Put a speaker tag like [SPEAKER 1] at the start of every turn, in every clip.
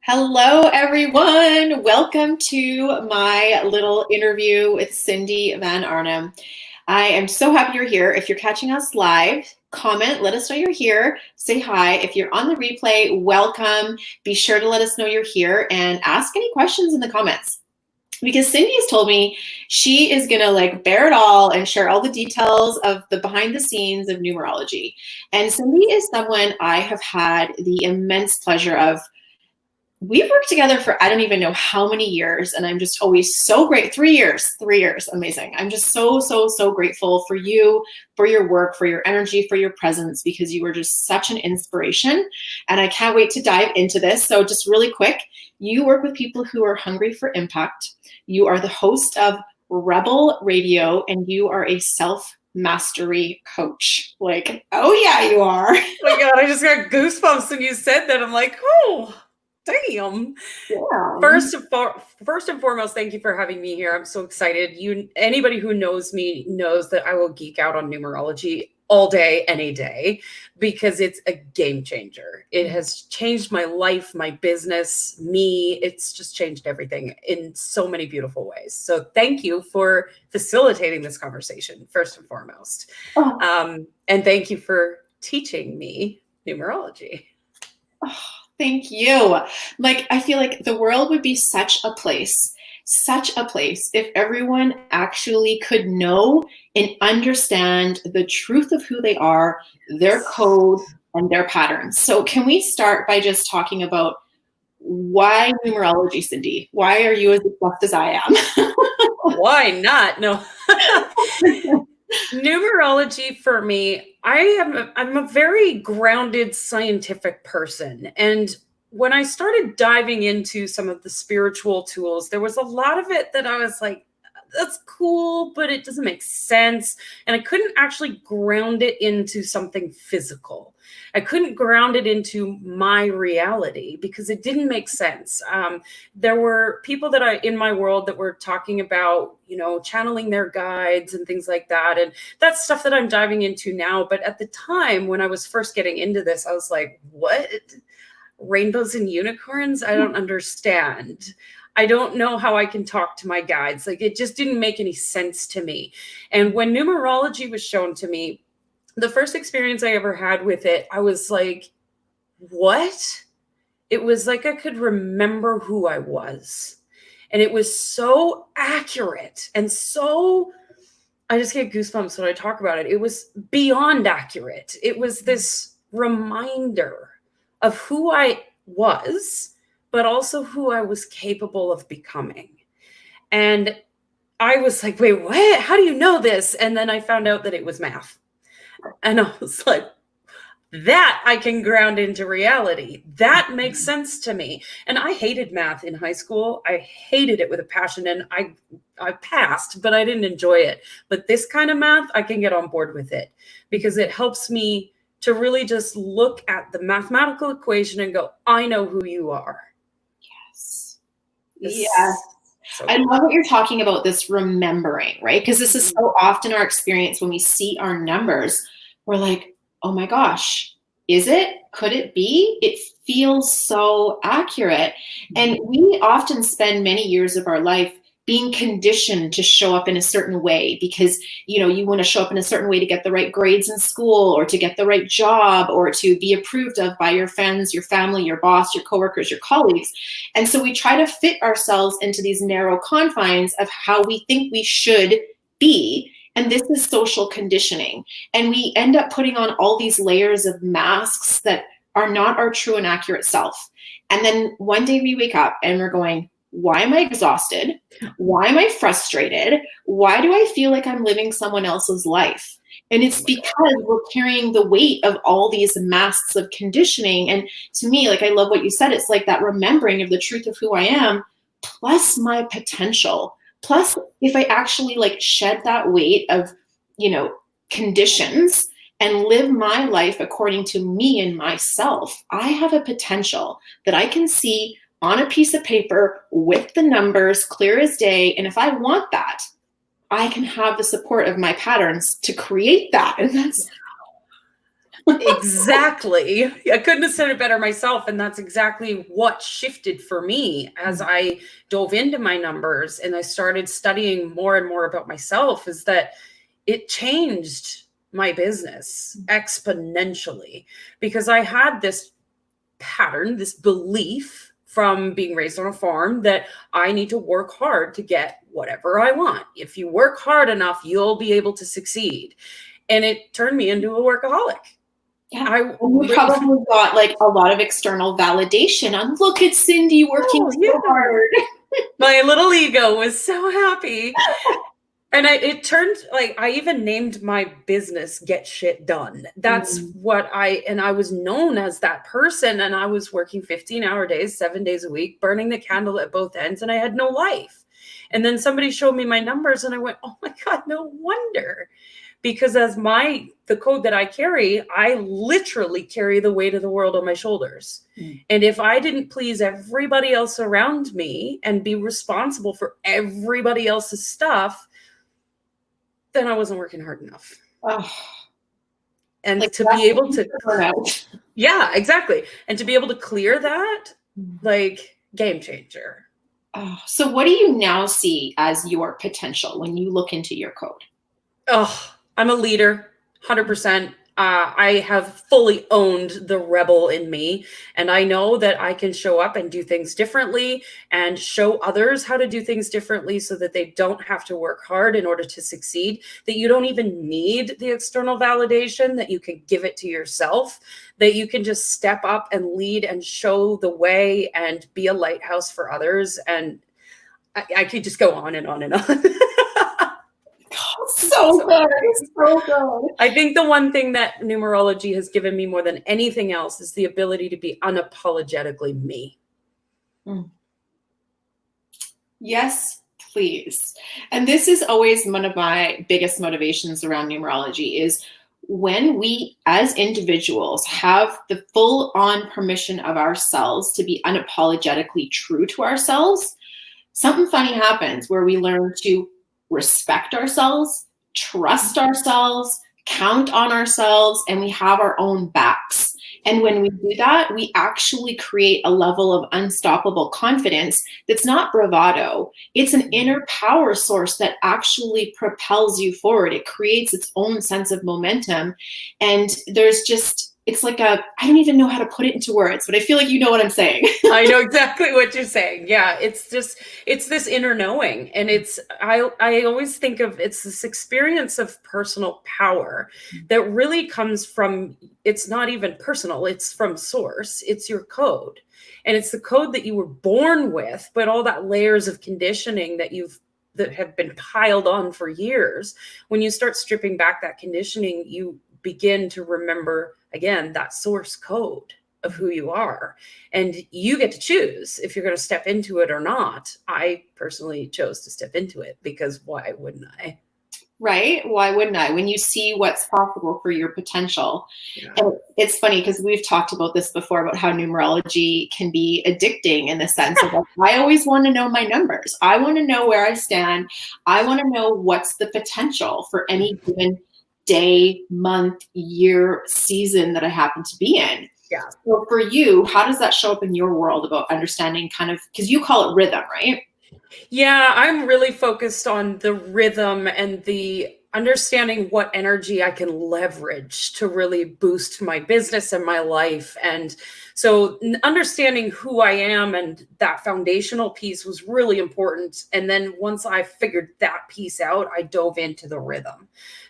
[SPEAKER 1] Hello, everyone. Welcome to my little interview with Cindy Van Arnam. I am so happy you're here. If you're catching us live, comment, let us know you're here. Say hi. If you're on the replay, welcome. Be sure to let us know you're here and ask any questions in the comments. Because Cindy has told me she is going to bear it all and share all the details of the behind the scenes of numerology. And Cindy is someone I have had the immense pleasure of. We've worked together for I don't even know how many years, and I'm just always so great. 3 years, amazing. I'm just so grateful for you, for your work, for your energy, for your presence, because you were just such an inspiration. And I can't wait to dive into this. So just really quick, you work with people who are hungry for impact. You are the host of Rebel Radio, and you are a self-mastery coach. Oh yeah, you are.
[SPEAKER 2] Oh my God, I just got goosebumps when you said that. I'm like, oh. Damn.
[SPEAKER 1] Yeah.
[SPEAKER 2] First and foremost, thank you for having me here. I'm so excited. Anybody who knows me knows that I will geek out on numerology all day, any day, because it's a game changer. It has changed my life, my business, me. It's just changed everything in so many beautiful ways. So thank you for facilitating this conversation, first and foremost.
[SPEAKER 1] Oh.
[SPEAKER 2] And thank you for teaching me numerology.
[SPEAKER 1] Oh. Thank you. I feel like the world would be such a place if everyone actually could know and understand the truth of who they are, their code, and their patterns. So can we start by just talking about why numerology, Cindy? Why are you as obsessed as I am?
[SPEAKER 2] Why not? No. Numerology for me, I'm a very grounded scientific person. And when I started diving into some of the spiritual tools, there was a lot of it that I was like, that's cool, but it doesn't make sense. And I couldn't actually ground it into something physical. I couldn't ground it into my reality because it didn't make sense. There were people in my world that were talking about, channeling their guides and things like that. And that's stuff that I'm diving into now. But at the time when I was first getting into this, I was like, what? Rainbows and unicorns? I don't understand. I don't know how I can talk to my guides. It just didn't make any sense to me. And when numerology was shown to me, the first experience I ever had with it, I was like, what? It was like I could remember who I was. And it was so accurate and I just get goosebumps when I talk about it. It was beyond accurate. It was this reminder of who I was, but also who I was capable of becoming. And I was like, wait, what? How do you know this? And then I found out that it was math. And I was like, that I can ground into reality. That makes sense to me. And I hated math in high school. I hated it with a passion, and I passed, but I didn't enjoy it. But this kind of math, I can get on board with it because it helps me to really just look at the mathematical equation and go, I know who you are.
[SPEAKER 1] Yes. So I love what you're talking about, this remembering, right? Because this is so often our experience when we see our numbers. We're like, oh my gosh, is it? Could it be? It feels so accurate. And we often spend many years of our life being conditioned to show up in a certain way because, you want to show up in a certain way to get the right grades in school or to get the right job or to be approved of by your friends, your family, your boss, your coworkers, your colleagues. And so we try to fit ourselves into these narrow confines of how we think we should be. And this is social conditioning. And we end up putting on all these layers of masks that are not our true and accurate self. And then one day we wake up and we're going, why am I exhausted? Why am I frustrated? Why do I feel like I'm living someone else's life? And it's because we're carrying the weight of all these masks of conditioning. And to me, I love what you said. It's like that remembering of the truth of who I am, plus my potential. Plus, if I actually shed that weight of, conditions and live my life according to me and myself, I have a potential that I can see on a piece of paper with the numbers clear as day. And if I want that, I can have the support of my patterns to create that. And
[SPEAKER 2] Exactly. I couldn't have said it better myself. And that's exactly what shifted for me as I dove into my numbers and I started studying more and more about myself, is that it changed my business exponentially, because I had this pattern, this belief from being raised on a farm that I need to work hard to get whatever I want. If you work hard enough, you'll be able to succeed. And it turned me into a workaholic.
[SPEAKER 1] Yeah. You probably got like a lot of external validation on, look at Cindy working so hard.
[SPEAKER 2] My little ego was so happy. And it turned, like, I even named my business Get Shit Done. That's what I was known as that person. And I was working 15-hour days, 7 days a week, burning the candle at both ends. And I had no life. And then somebody showed me my numbers and I went, oh my God, no wonder. Because as the code that I carry, I literally carry the weight of the world on my shoulders. And if I didn't please everybody else around me and be responsible for everybody else's stuff, then I wasn't working hard enough. And like to be able to, yeah, exactly. And to be able to clear that, like, game changer.
[SPEAKER 1] So what do you now see as your potential when you look into your code?
[SPEAKER 2] I'm a leader, 100%. I have fully owned the rebel in me, and I know that I can show up and do things differently and show others how to do things differently so that they don't have to work hard in order to succeed, that you don't even need the external validation, that you can give it to yourself, that you can just step up and lead and show the way and be a lighthouse for others. And I could just go on and on and on.
[SPEAKER 1] So good.
[SPEAKER 2] I think the one thing that numerology has given me more than anything else is the ability to be unapologetically me.
[SPEAKER 1] Yes, please. And this is always one of my biggest motivations around numerology, is when we as individuals have the full on permission of ourselves to be unapologetically true to ourselves, something funny happens where we learn to respect ourselves, trust ourselves, count on ourselves, and we have our own backs. And when we do that, we actually create a level of unstoppable confidence that's not bravado. It's an inner power source that actually propels you forward. It creates its own sense of momentum. And there's just, it's like I don't even know how to put it into words, but I feel like you know what I'm saying.
[SPEAKER 2] I know exactly what you're saying. Yeah, it's this inner knowing. And I always think of, it's this experience of personal power that really comes from, it's not even personal, it's from source. It's your code. And it's the code that you were born with, but all that layers of conditioning that have been piled on for years. When you start stripping back that conditioning, you begin to remember, again, that source code of who you are. And you get to choose if you're going to step into it or not. I personally chose to step into it, because why wouldn't I?
[SPEAKER 1] Right? Why wouldn't I? When you see what's possible for your potential. Yeah. And it's funny because we've talked about this before, about how numerology can be addicting in the sense of, like, I always want to know my numbers. I want to know where I stand. I want to know what's the potential for any given day, month, year, season that I happen to be in.
[SPEAKER 2] Yeah.
[SPEAKER 1] So for you, how does that show up in your world about understanding kind of, because you call it rhythm, right?
[SPEAKER 2] Yeah, I'm really focused on the rhythm and the understanding what energy I can leverage to really boost my business and my life. And so understanding who I am and that foundational piece was really important. And then once I figured that piece out, I dove into the rhythm,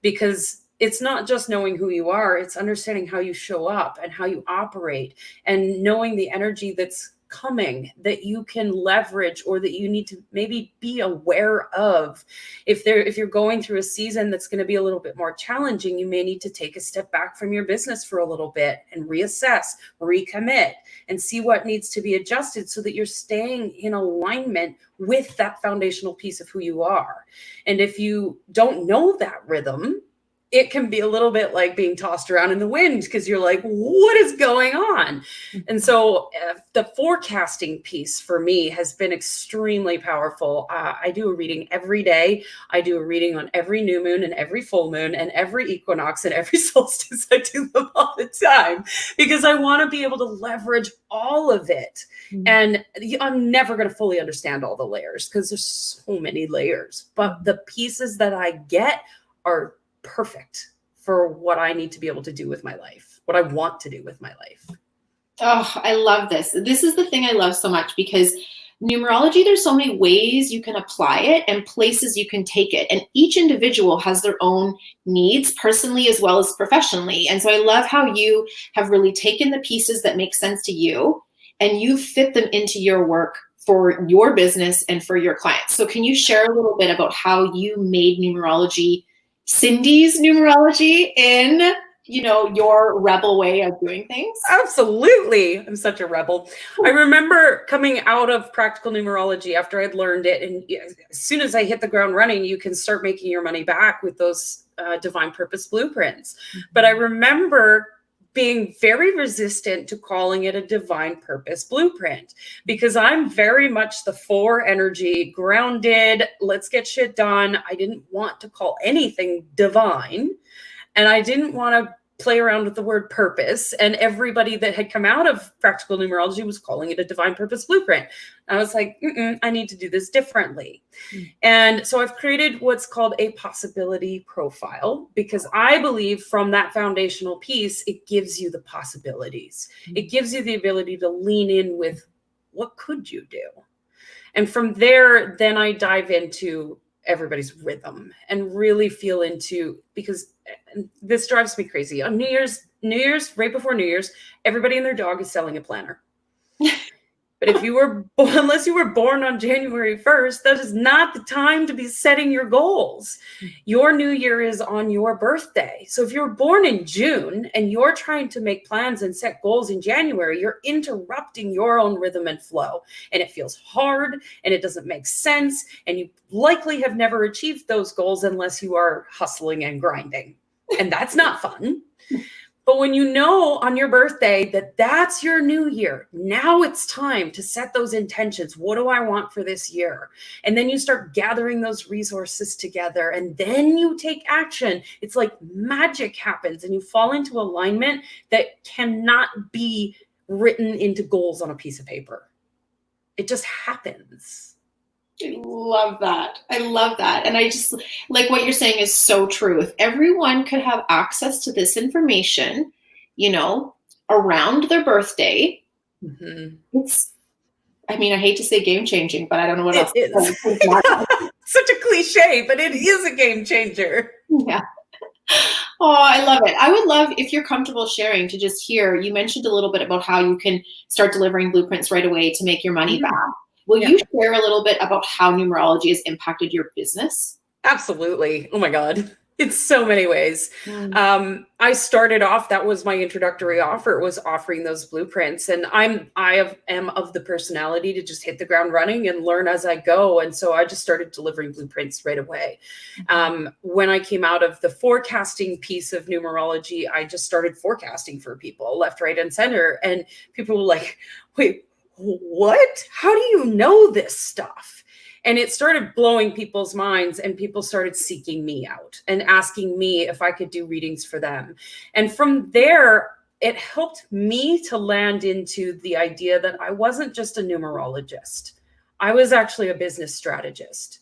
[SPEAKER 2] because it's not just knowing who you are, it's understanding how you show up and how you operate, and knowing the energy that's coming that you can leverage, or that you need to maybe be aware of. If you're going through a season that's going to be a little bit more challenging, you may need to take a step back from your business for a little bit and reassess, recommit, and see what needs to be adjusted so that you're staying in alignment with that foundational piece of who you are. And if you don't know that rhythm, it can be a little bit like being tossed around in the wind because you're like, what is going on? And so the forecasting piece for me has been extremely powerful. I do a reading every day. I do a reading on every new moon and every full moon and every equinox and every solstice. I do them all the time because I want to be able to leverage all of it. And I'm never going to fully understand all the layers because there's so many layers, but the pieces that I get are perfect for what I need to be able to do with my life, what I want to do with my life.
[SPEAKER 1] Oh, I love this. This is the thing I love so much because numerology, there's so many ways you can apply it and places you can take it. And each individual has their own needs personally as well as professionally. And so I love how you have really taken the pieces that make sense to you and you fit them into your work for your business and for your clients. So can you share a little bit about how you made numerology Cindy's numerology in, your rebel way of doing things?
[SPEAKER 2] Absolutely. I'm such a rebel. I remember coming out of practical numerology after I'd learned it. And as soon as I hit the ground running, you can start making your money back with those divine purpose blueprints. But I remember being very resistant to calling it a divine purpose blueprint because I'm very much the 4 energy, grounded, let's get shit done. I didn't want to call anything divine, and I didn't want to play around with the word purpose. And everybody that had come out of practical numerology was calling it a divine purpose blueprint. I was like, I need to do this differently. And so I've created what's called a possibility profile because I believe from that foundational piece, it gives you the possibilities. It gives you the ability to lean in with what could you do? And from there, then I dive into everybody's rhythm and really feel into, because this drives me crazy. On New Year's, right before New Year's, everybody and their dog is selling a planner. But unless you were born on January 1st, that is not the time to be setting your goals. Your new year is on your birthday. So if you're born in June and you're trying to make plans and set goals in January, you're interrupting your own rhythm and flow. And it feels hard and it doesn't make sense. And you likely have never achieved those goals unless you are hustling and grinding. And that's not fun. But when you know on your birthday that that's your new year, now it's time to set those intentions. What do I want for this year? And then you start gathering those resources together and then you take action. It's like magic happens and you fall into alignment that cannot be written into goals on a piece of paper. It just happens.
[SPEAKER 1] I love that. I love that. And I just like what you're saying is so true. If everyone could have access to this information, around their birthday, it's, I hate to say game changing, but I don't know what else.
[SPEAKER 2] Such a cliche, but it is a game changer.
[SPEAKER 1] Yeah. Oh, I love it. I would love, if you're comfortable sharing, to just hear, you mentioned a little bit about how you can start delivering blueprints right away to make your money back. Will you share a little bit about how numerology has impacted your business?
[SPEAKER 2] Absolutely. Oh my God. It's so many ways. I started off, that was my introductory offer, was offering those blueprints. And I am of the personality to just hit the ground running and learn as I go. And so I just started delivering blueprints right away. When I came out of the forecasting piece of numerology, I just started forecasting for people left, right, and center. And people were like, wait, what? How do you know this stuff? And it started blowing people's minds and people started seeking me out and asking me if I could do readings for them. And from there, it helped me to land into the idea that I wasn't just a numerologist. I was actually a business strategist.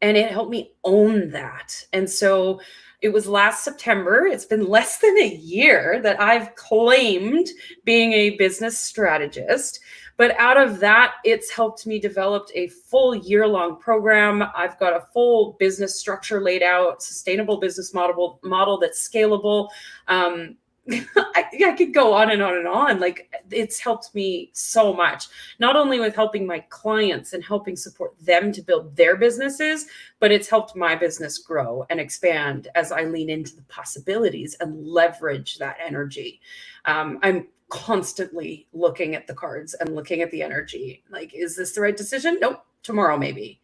[SPEAKER 2] And it helped me own that. And so it was last September, it's been less than a year that I've claimed being a business strategist. But out of that, it's helped me develop a full year-long program. I've got a full business structure laid out, sustainable business model that's scalable. I could go on and on and on. Like, it's helped me so much, not only with helping my clients and helping support them to build their businesses, but it's helped my business grow and expand as I lean into the possibilities and leverage that energy. I'm constantly looking at the cards and looking at the energy. Like, is this the right decision? Nope. Tomorrow, maybe.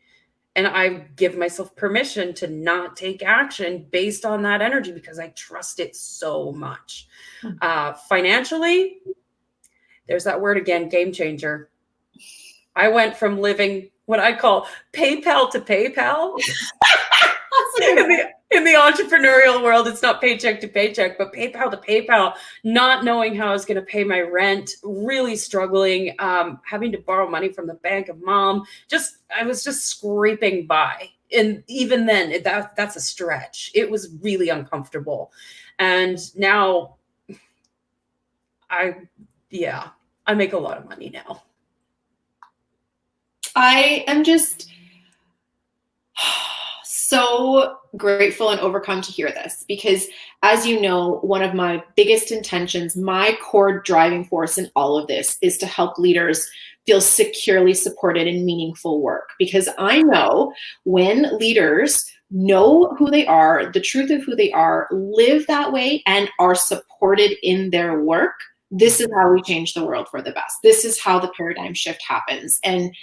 [SPEAKER 2] And I give myself permission to not take action based on that energy because I trust it so much. Financially, there's that word again, game changer. I went from living what I call PayPal to PayPal. In the entrepreneurial world, it's not paycheck to paycheck, but PayPal to PayPal, not knowing how I was going to pay my rent, really struggling, having to borrow money from the bank of mom. I was just scraping by. And even then, that's a stretch. It was really uncomfortable. And now I make a lot of money now.
[SPEAKER 1] I am just so grateful and overcome to hear this because, as you know, one of my biggest intentions, my core driving force in all of this is to help leaders feel securely supported in meaningful work. Because I know when leaders know who they are, the truth of who they are, live that way, and are supported in their work, this is how we change the world for the best. This is how the paradigm shift happens. And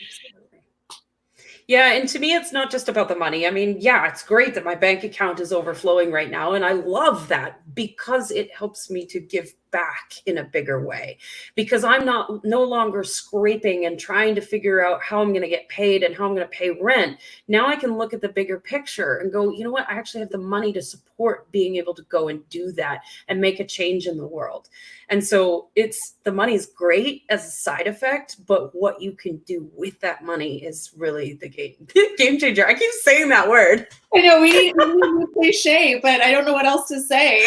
[SPEAKER 2] yeah, and to me, it's not just about the money. I mean, yeah, it's great that my bank account is overflowing right now. And I love that because it helps me to give back in a bigger way, because I'm no longer scraping and trying to figure out how I'm going to get paid and how I'm going to pay rent. Now I can look at the bigger picture and go, you know what? I actually have the money to support being able to go and do that and make a change in the world. And so the money's great as a side effect, but what you can do with that money is really the game changer. I keep saying that word.
[SPEAKER 1] I know we need a cliche, but I don't know what else to say.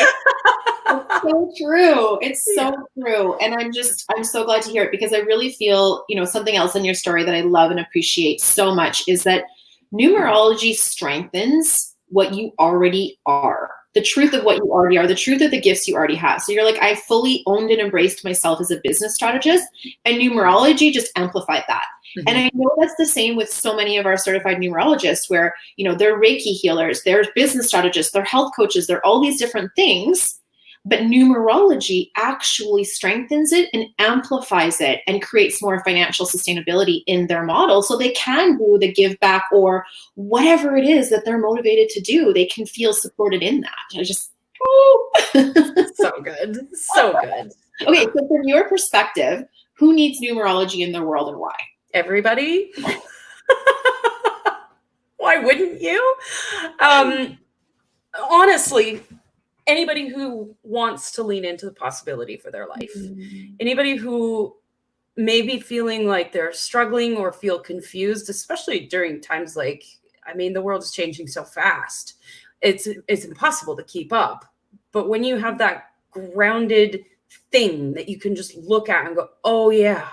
[SPEAKER 1] It's so true. It's so true. And I'm so glad to hear it because I really feel, something else in your story that I love and appreciate so much is that numerology strengthens what you already are. The truth of what you already are, the truth of the gifts you already have. So you're like, I fully owned and embraced myself as a business strategist, and numerology just amplified that. Mm-hmm. And I know that's the same with so many of our certified numerologists where, they're Reiki healers, they're business strategists, they're health coaches, they're all these different things. But numerology actually strengthens it and amplifies it and creates more financial sustainability in their model so they can do the give back or whatever it is that they're motivated to do. They can feel supported in that.
[SPEAKER 2] So good. So good.
[SPEAKER 1] Okay, so from your perspective, who needs numerology in their world and why?
[SPEAKER 2] Everybody. Why wouldn't you? Honestly, anybody who wants to lean into the possibility for their life, anybody who may be feeling like they're struggling or feel confused, especially during times like, the world is changing so fast. It's impossible to keep up. But when you have that grounded thing that you can just look at and go, oh yeah,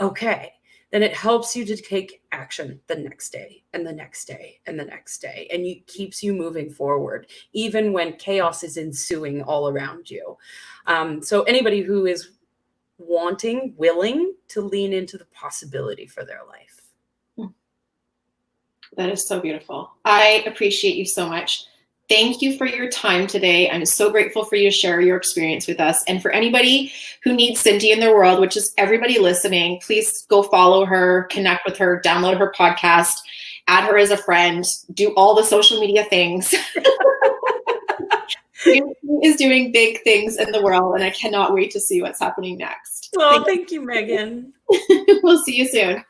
[SPEAKER 2] okay, then it helps you to take action the next day and the next day and the next day. And it keeps you moving forward, even when chaos is ensuing all around you. So anybody who is willing to lean into the possibility for their life.
[SPEAKER 1] That is so beautiful. I appreciate you so much. Thank you for your time today. I'm so grateful for you to share your experience with us. And for anybody who needs Cindy in their world, which is everybody listening, please go follow her, connect with her, download her podcast, add her as a friend, do all the social media things. She is doing big things in the world, and I cannot wait to see what's happening next.
[SPEAKER 2] Well, thank you, Megan.
[SPEAKER 1] We'll see you soon.